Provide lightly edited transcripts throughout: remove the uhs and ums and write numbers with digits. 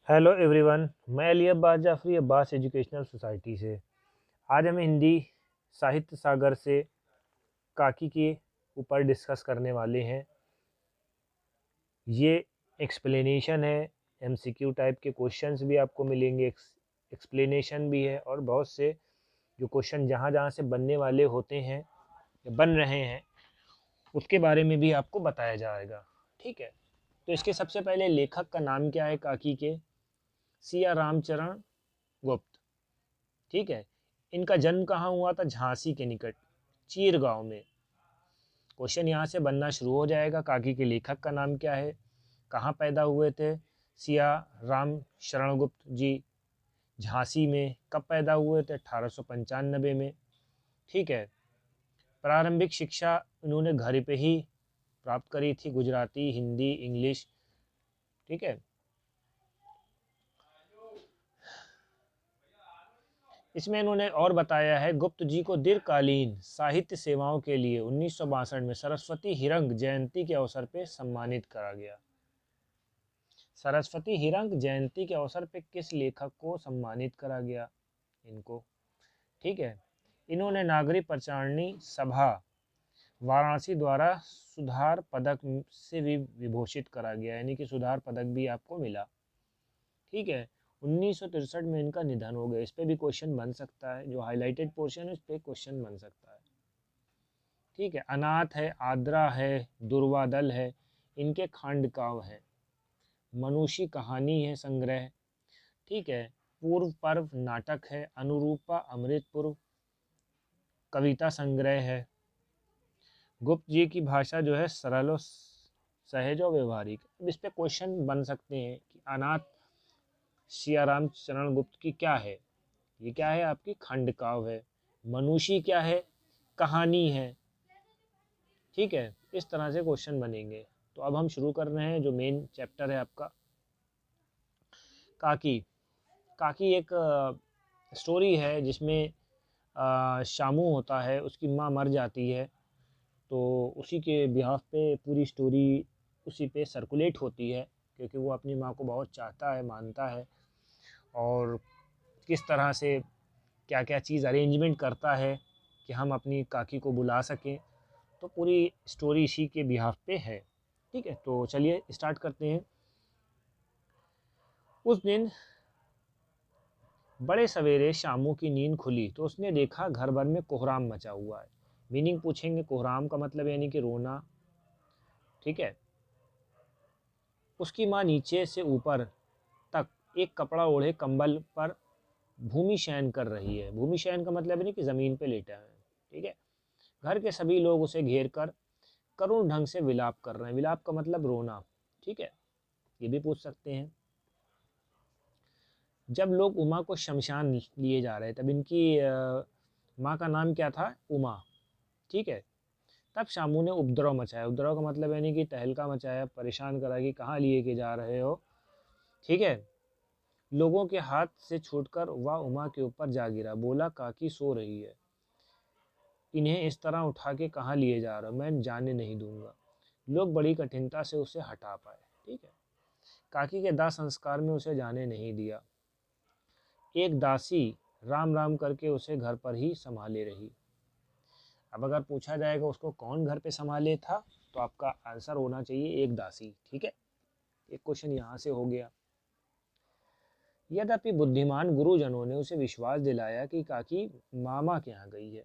Hello everyone, मैं Ali Abbas Jafri Abbas educational society से। आज हम हिंदी साहित्य सागर से काकी के ऊपर डिस्कस करने वाले हैं। ये एक्सप्लेनेशन है, एमसीक्यू टाइप के क्वेश्चंस भी आपको मिलेंगे, एक्सप्लेनेशन भी है, और बहुत से जो क्वेश्चन जहाँ जहाँ से बनने वाले होते हैं या बन रहे हैं उसके बारे में भी आपको बताया जाएगा। ठीक है, तो इसके सबसे पहले लेखक का नाम क्या है काकी के? सिया रामचरण गुप्त। ठीक है, इनका जन्म कहाँ हुआ था? झांसी के निकट चीर गांव में। क्वेश्चन यहाँ से बनना शुरू हो जाएगा। काकी के लेखक का नाम क्या है? कहाँ पैदा हुए थे? सिया राम शरण गुप्त जी। झांसी में। कब पैदा हुए थे? 1895 में। ठीक है, प्रारंभिक शिक्षा इन्होंने घर पे ही प्राप्त करी थी, गुजराती, हिंदी, इंग्लिश। ठीक है, इसमें इन्होंने और बताया है, गुप्त जी को दीर्घकालीन साहित्य सेवाओं के लिए 1962 में सरस्वती हिरंग जयंती के अवसर पर सम्मानित करा गया। सरस्वती हिरंग जयंती के अवसर पर किस लेखक को सम्मानित करा गया? इनको। ठीक है, इन्होंने नागरिक प्रचारणी सभा वाराणसी द्वारा सुधार पदक से भी विभूषित करा गया, यानी कि सुधार पदक भी आपको मिला। ठीक है, 1963 में इनका निधन हो गया। इस पे भी क्वेश्चन बन सकता है, जो हाईलाइटेड पोर्शन है इस पे क्वेश्चन बन सकता है। ठीक है, अनाथ है, आद्रा है, दुर्वादल है, इनके खंड काव्य है। मनुष्य कहानी है संग्रह। ठीक है, पूर्व पर्व नाटक है। अनुरूपा अमृतपुर कविता संग्रह है। गुप्त जी की भाषा जो है सरल और सहज और व्यवहारिक। अब इस पे क्वेश्चन बन सकते हैं कि अनाथ सियाराम चरण गुप्त की क्या है? ये क्या है? आपकी खंड काव्य है। मनुष्य क्या है? कहानी है। ठीक है, इस तरह से क्वेश्चन बनेंगे। तो अब हम शुरू कर रहे हैं जो मेन चैप्टर है आपका, काकी। काकी एक स्टोरी है जिसमें शामू होता है, उसकी माँ मर जाती है, तो उसी के बिहाफ पे पूरी स्टोरी उसी पे सर्कुलेट होती है, क्योंकि वो अपनी माँ को बहुत चाहता है, मानता है, और किस तरह से क्या क्या चीज़ अरेंजमेंट करता है कि हम अपनी काकी को बुला सकें। तो पूरी स्टोरी इसी के बिहाफ पे है। ठीक है, तो चलिए स्टार्ट करते हैं। उस दिन बड़े सवेरे शामू की नींद खुली तो उसने देखा घर भर में कोहराम मचा हुआ है। मीनिंग पूछेंगे, कोहराम का मतलब यानी कि रोना। ठीक है, उसकी माँ नीचे से ऊपर तक एक कपड़ा ओढ़े कंबल पर भूमि शयन कर रही है। भूमि शयन का मतलब नहीं कि ज़मीन पे लेटा है। ठीक है, घर के सभी लोग उसे घेर कर करुण ढंग से विलाप कर रहे हैं। विलाप का मतलब रोना। ठीक है, ये भी पूछ सकते हैं। जब लोग उमा को शमशान लिए जा रहे तब इनकी माँ का नाम क्या था? उमा। ठीक है, तब शामू ने उपद्रव मचाया। उपद्रव का मतलब यानी कि तहलका मचाया, परेशान करा कि कहाँ लिए के जा रहे हो। ठीक है, लोगों के हाथ से छूटकर वह उमा के ऊपर जा गिरा। बोला, काकी सो रही है, इन्हें इस तरह उठा के कहाँ लिए जा रहे हो? मैं जाने नहीं दूंगा। लोग बड़ी कठिनता से उसे हटा पाए। ठीक है, काकी के दाह संस्कार में उसे जाने नहीं दिया। एक दासी राम राम करके उसे घर पर ही संभाले रही। अब अगर पूछा जाएगा उसको कौन घर पे संभाले था, तो आपका आंसर होना चाहिए एक दासी। ठीक है, एक क्वेश्चन यहाँ से हो गया। यद्यपि बुद्धिमान गुरुजनों ने उसे विश्वास दिलाया कि काकी मामा के यहाँ गई है।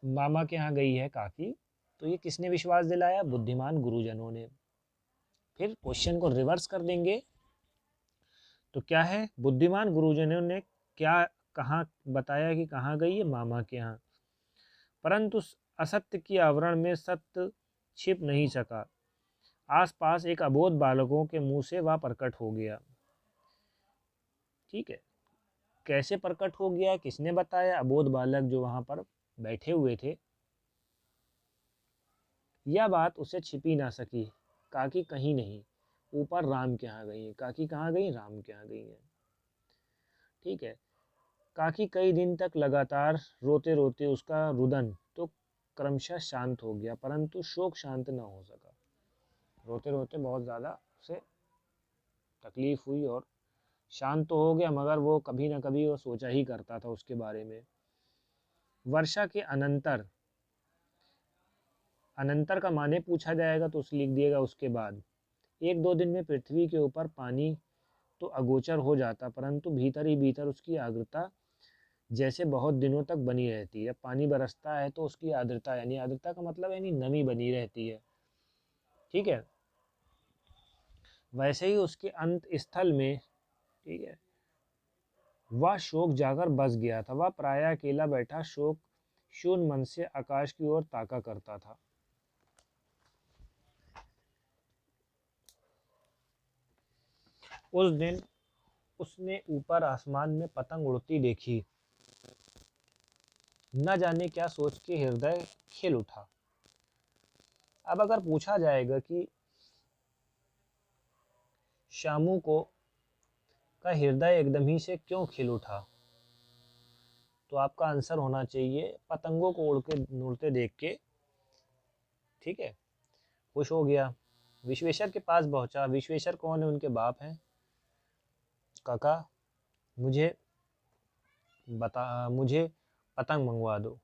मामा के यहाँ गई है काकी, तो ये किसने विश्वास दिलाया? बुद्धिमान गुरुजनों ने। फिर क्वेश्चन को रिवर्स कर देंगे, तो क्या है? बुद्धिमान गुरुजनों ने क्या कहाँ बताया कि कहाँ गई है? मामा के यहाँ। परंतु असत्य की आवरण में सत्य छिप नहीं सका। आसपास एक अबोध बालकों के मुंह से वह प्रकट हो गया। ठीक है, कैसे प्रकट हो गया, किसने बताया? अबोध बालक जो वहां पर बैठे हुए थे। यह बात उसे छिपी ना सकी। काकी कहीं नहीं, ऊपर राम के यहाँ गई है। काकी कहाँ गई? राम के यहाँ गई है। ठीक है, काकी कई दिन तक लगातार रोते रोते उसका रुदन तो क्रमशः शांत हो गया, परंतु शोक शांत न हो सका। रोते रोते बहुत ज़्यादा उसे तकलीफ हुई और शांत तो हो गया, मगर वो कभी ना कभी वो सोचा ही करता था उसके बारे में। वर्षा के अनंतर, अनंतर का माने पूछा जाएगा तो उस लिख दिएगा उसके बाद। एक दो दिन में पृथ्वी के ऊपर पानी तो अगोचर हो जाता, परंतु भीतर ही भीतर उसकी आर्द्रता जैसे बहुत दिनों तक बनी रहती है। पानी बरसता है तो उसकी आर्द्रता, यानी आर्द्रता का मतलब यानी नमी बनी रहती है, ठीक है। वैसे ही उसके अंत स्थल में, ठीक है, वह शोक जाकर बस गया था। वह प्रायः अकेला बैठा शोक शून्य मन से आकाश की ओर ताका करता था। उस दिन उसने ऊपर आसमान में पतंग उड़ती देखी। न जाने क्या सोच के हृदय खिल उठा। अब अगर पूछा जाएगा कि शामू को का हृदय एकदम ही से क्यों खिल उठा, तो आपका आंसर होना चाहिए पतंगों को उड़ते देख के, ठीक है, खुश हो गया। विश्वेश्वर के पास पहुंचा। विश्वेश्वर कौन है? उनके बाप हैं। काका, मुझे मुझे पतंग मंगवा दो,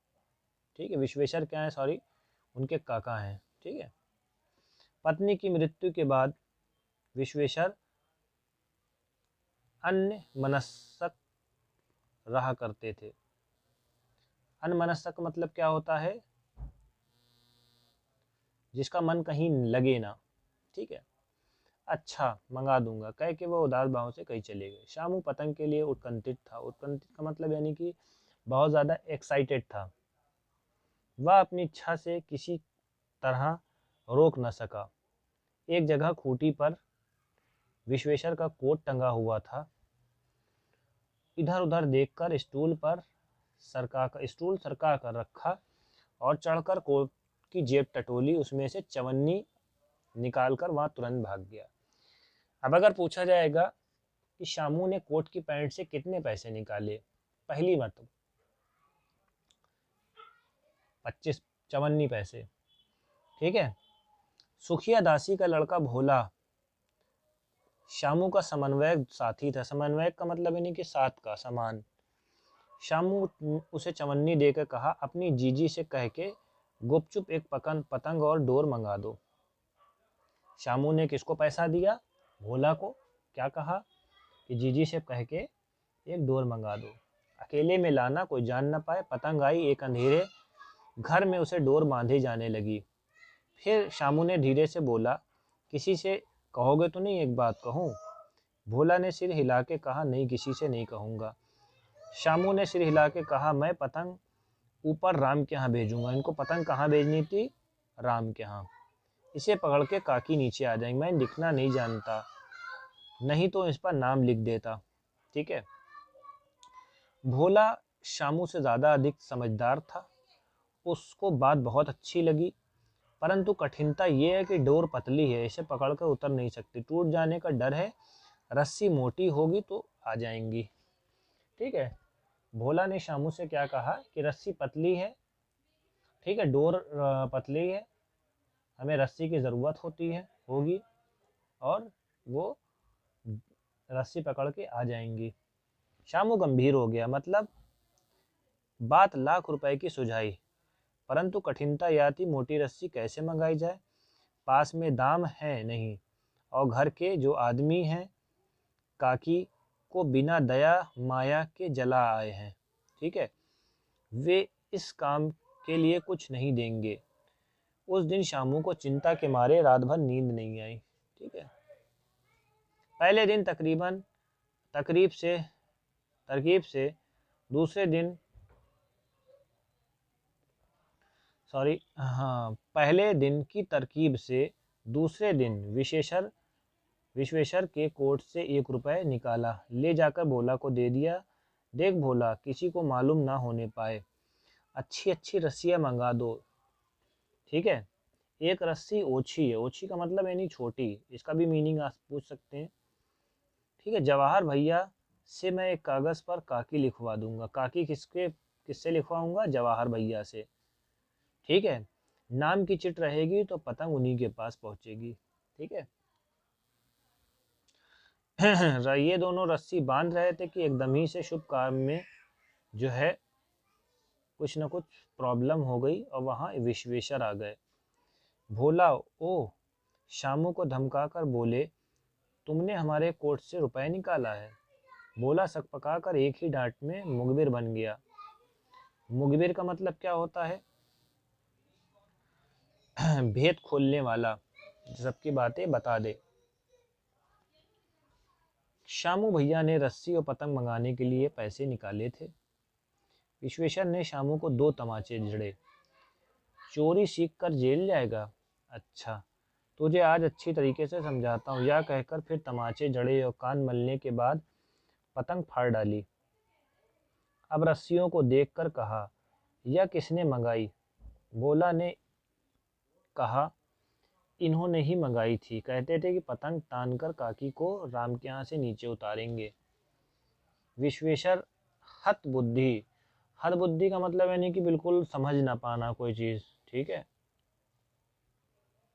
ठीक है। विश्वेश्वर क्या है? सॉरी, उनके काका हैं, ठीक है। पत्नी की मृत्यु के बाद विश्वेश्वर अन्य मनस्क रहा करते थे। अनमनस्क मतलब क्या होता है? जिसका मन कहीं लगे ना, ठीक है। अच्छा, मंगा दूंगा कह के वो उदास भाव से कहीं चले गए। शामू पतंग के लिए उत्कंठित था। उत्कंठित का मतलब यानी कि बहुत ज़्यादा एक्साइटेड था। वह अपनी इच्छा से किसी तरह रोक न सका। एक जगह खूंटी पर विश्वेश्वर का कोट टंगा हुआ था। इधर उधर देखकर स्टूल सरका कर रखा और चढ़कर कोट की जेब टटोली, उसमें से चवन्नी निकालकर वहां तुरंत भाग गया। अब अगर पूछा जाएगा कि शामू ने कोट की पैंट से कितने पैसे निकाले, पहली मतलब 25 54 पैसे, ठीक है। सुखिया दासी का लड़का भोला शामू का समन्वयक साथी था। समन्वयक का मतलब यानी कि साथ का समान। शामू उसे चवन्नी देकर कहा, अपनी जीजी से कह के गुपचुप एक पतंग और डोर मंगा दो। शामू ने किसको पैसा दिया? भोला को। क्या कहा? कि जीजी से कह के एक डोर मंगा दो, अकेले में लाना, कोई जान न पाए। पतंग आई। एक अंधेरे घर में उसे डोर बांधी जाने लगी। फिर शामू ने धीरे से बोला, किसी से कहोगे तो नहीं? एक बात कहूँ? भोला ने सिर हिला के कहा, नहीं, किसी से नहीं कहूँगा। शामू ने सिर हिला के कहा, मैं पतंग ऊपर राम के यहाँ भेजूंगा। इनको पतंग कहाँ भेजनी थी? राम के यहाँ। इसे पकड़ के काकी नीचे आ जाएंगे। मैं लिखना नहीं जानता, नहीं तो इस पर नाम लिख देता, ठीक है। भोला शामू से ज़्यादा अधिक समझदार था। उसको बात बहुत अच्छी लगी, परंतु कठिनता ये है कि डोर पतली है, इसे पकड़कर उतर नहीं सकती, टूट जाने का डर है। रस्सी मोटी होगी तो आ जाएंगी, ठीक है। भोला ने शामू से क्या कहा कि रस्सी पतली है, ठीक है, डोर पतली है, हमें रस्सी की ज़रूरत होगी और वो रस्सी पकड़ के आ जाएंगी। शामू गंभीर हो गया। मतलब बात लाख रुपए की सुझाई, परंतु कठिनता यह थी मोटी रस्सी कैसे मंगाई जाए। पास में दाम है नहीं, और घर के जो आदमी हैं काकी को बिना दया माया के जला आए हैं, ठीक है, वे इस काम के लिए कुछ नहीं देंगे। उस दिन शामू को चिंता के मारे रात भर नींद नहीं आई, ठीक है। पहले दिन तरकीब से दूसरे दिन पहले दिन की तरकीब से दूसरे दिन विश्वेश्वर के कोट से 1 रुपये निकाला, ले जाकर भोला को दे दिया। देख भोला, किसी को मालूम ना होने पाए, अच्छी अच्छी रस्सियाँ मंगा दो, ठीक है। एक रस्सी ओछी है, ओछी का मतलब यानी छोटी, इसका भी मीनिंग आप पूछ सकते हैं, ठीक है। जवाहर भैया से मैं एक कागज़ पर काकी लिखवा दूंगा। काकी किससे लिखवाऊंगा? जवाहर भैया से, ठीक है। नाम की चिट रहेगी तो पतंग उन्हीं के पास पहुंचेगी, ठीक है। ये दोनों रस्सी बांध रहे थे कि एकदम ही से शुभ काम में जो है कुछ न कुछ प्रॉब्लम हो गई और वहाँ विश्वेश्वर आ गए। भोला ओ शामू को धमकाकर बोले, तुमने हमारे कोट से रुपए निकाला है। भोला सकपकाकर एक ही डांट में मुखबिर बन गया। मुखबिर का मतलब क्या होता है? भेद खोलने वाला, सबकी बातें बता दे। शामू भैया ने रस्सी और पतंग मंगाने के लिए पैसे निकाले थे। विश्वेश्वर ने शामू को 2 तमाचे जड़े। चोरी सीख कर जेल जाएगा? अच्छा, तुझे आज अच्छी तरीके से समझाता हूँ। यह कहकर फिर तमाचे जड़े और कान मलने के बाद पतंग फाड़ डाली। अब रस्सियों को देखकर कहा, यह किसने मंगाई? भोला ने कहा, इन्होंने ही मंगाई थी। कहते थे कि पतंग तानकर काकी को राम के यहाँ से नीचे उतारेंगे। विश्वेश्वर हतबुद्धि, हतबुद्धि का मतलब यानी कि बिल्कुल समझ ना पाना कोई चीज़, ठीक है,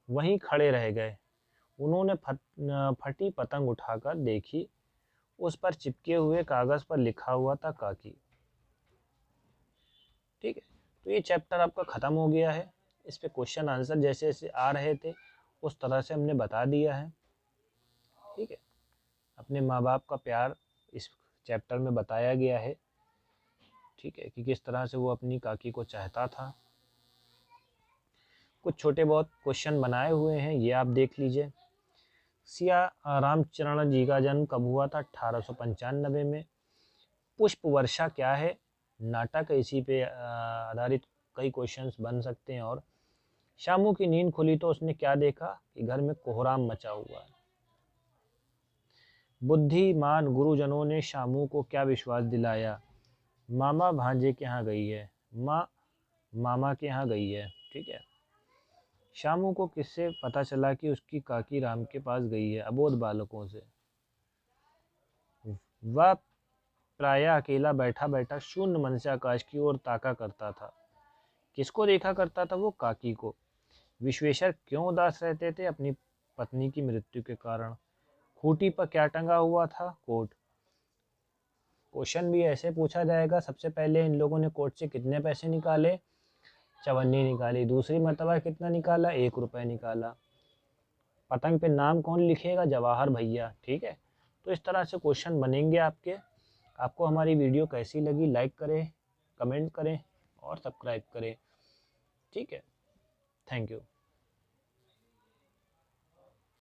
वहीं खड़े रह गए। उन्होंने फटी पतंग उठाकर देखी। उस पर चिपके हुए कागज़ पर लिखा हुआ था काकी। ठीक है, तो ये चैप्टर आपका ख़त्म हो गया है। इस पे क्वेश्चन आंसर जैसे जैसे आ रहे थे उस तरह से हमने बता दिया है। ठीक है, अपने माँ बाप का प्यार इस चैप्टर में बताया गया है। ठीक है, कि किस तरह से वो अपनी काकी को चाहता था। कुछ छोटे बहुत क्वेश्चन बनाए हुए हैं, ये आप देख लीजिए। सिया रामचरण जी का जन्म कब हुआ था? 1895 में। पुष्प वर्षा क्या है? नाटक, इसी पे आधारित कई क्वेश्चंस बन सकते हैं। और शामू की नींद खुली तो उसने क्या देखा? कि घर में कोहराम मचा हुआ है। बुद्धिमान गुरुजनों ने शामू को क्या विश्वास दिलाया? मामा भांजे के यहाँ गई है, माँ मामा के यहाँ गई है। ठीक है, शामू को किससे पता चला कि उसकी काकी राम के पास गई है? अबोध बालकों से। वह प्रायः अकेला बैठा बैठा शून्य मन से आकाश की ओर ताका करता था। किसको देखा करता था वो? काकी को। विश्वेश्वर क्यों उदास रहते थे? अपनी पत्नी की मृत्यु के कारण। खूंटी पर क्या टंगा हुआ था? कोट। क्वेश्चन भी ऐसे पूछा जाएगा, सबसे पहले इन लोगों ने कोट से कितने पैसे निकाले? 54 निकाली। दूसरी मर्तबा कितना निकाला? 1 रुपये निकाला। पतंग पे नाम कौन लिखेगा? जवाहर भैया। ठीक है, तो इस तरह से क्वेश्चन बनेंगे आपके। आपको हमारी वीडियो कैसी लगी? लाइक करें, कमेंट करें और सब्सक्राइब करें। ठीक है, थैंक यू।